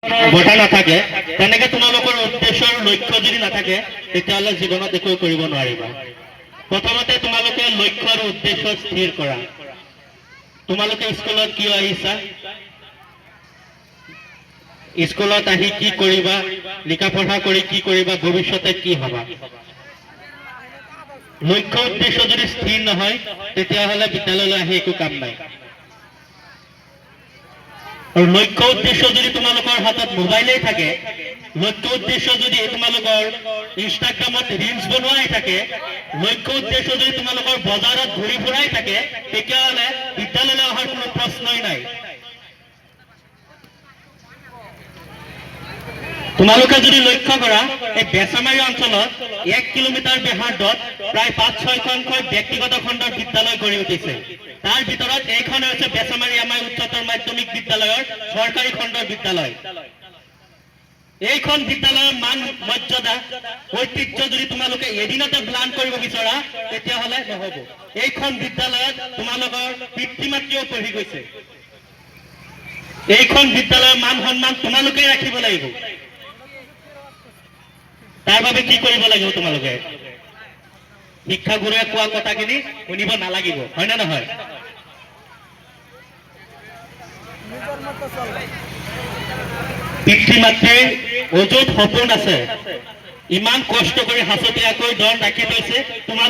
কথা নাথাকে তেনেকে তোমালোকৰ উদ্দেশ্য আৰু লক্ষ্য যদি নাথাকে তেতিয়াহ'লে জীৱনত একো কৰিব নোৱাৰিবা। প্ৰথমতে তোমালোকে লক্ষ্য আৰু উদ্দেশ্য স্থিৰ কৰা। তোমালোকে স্কুলত কিয় আহিছা, স্কুলত আহি কি কৰিবা, লিখা পঢ়া কৰি কি কৰিবা, ভৱিষ্যতে কি হবা। লক্ষ্য উদ্দেশ্য যদি স্থিৰ নহয় তেতিয়াহ'লে বিদ্যালয়লৈ আহি একো কাম নাই। আৰু লক্ষ্য উদ্দেশ্য যদি তোমালোকৰ হাতত মোবাইলেই থাকে, লক্ষ্য উদ্দেশ্য যদি তোমালোকৰ ইনষ্টাগ্ৰামত ৰিলছ বনোৱাই থাকে, লক্ষ্য উদ্দেশ্য যদি তোমালোকৰ বজাৰত ঘূৰি ফুৰাই থাকে, তেতিয়াহ'লে বিদ্যালয়লৈ অহাৰ কোনো প্ৰশ্নই নাই। তোমালোকে যদি লক্ষ্য কৰা এই বেচামাৰী অঞ্চলত 1 কিলোমিটাৰ ব্যাসাৰ্ধত প্ৰায় 5-6খনকৈ ব্যক্তিগত খণ্ডৰ বিদ্যালয় গঢ়ি উঠিছে। তাৰ ভিতৰত এইখন হৈছে বেচামাৰী আমাৰ উচ্চতৰ মাধ্যমিক বিদ্যালয়ৰ চৰকাৰী খণ্ডৰ বিদ্যালয়। এইখন বিদ্যালয়ৰ মান মৰ্যাদা ঐতিহ্য যদি তোমালোকে এদিনতে ম্লান কৰিব বিচৰা তেতিয়াহ'লে নহ'ব। এইখন বিদ্যালয়ত তোমালোকৰ পিতৃ মাতৃও পঢ়ি গৈছে। এইখন বিদ্যালয়ৰ মান সন্মান তোমালোকে ৰাখিব লাগিব। তাৰ বাবে কি কৰিব লাগিব, তোমালোকে শিক্ষাগুৰুৱে কোৱা কথাখিনি শুনিব নালাগিব, হয় নে নহয়? পিতৃ মাতৃৰ অযুত সপোন আছে, ইমান কষ্ট কৰি সাঁচতীয়াকৈ ধন ৰাখি থৈছে। তোমালোকে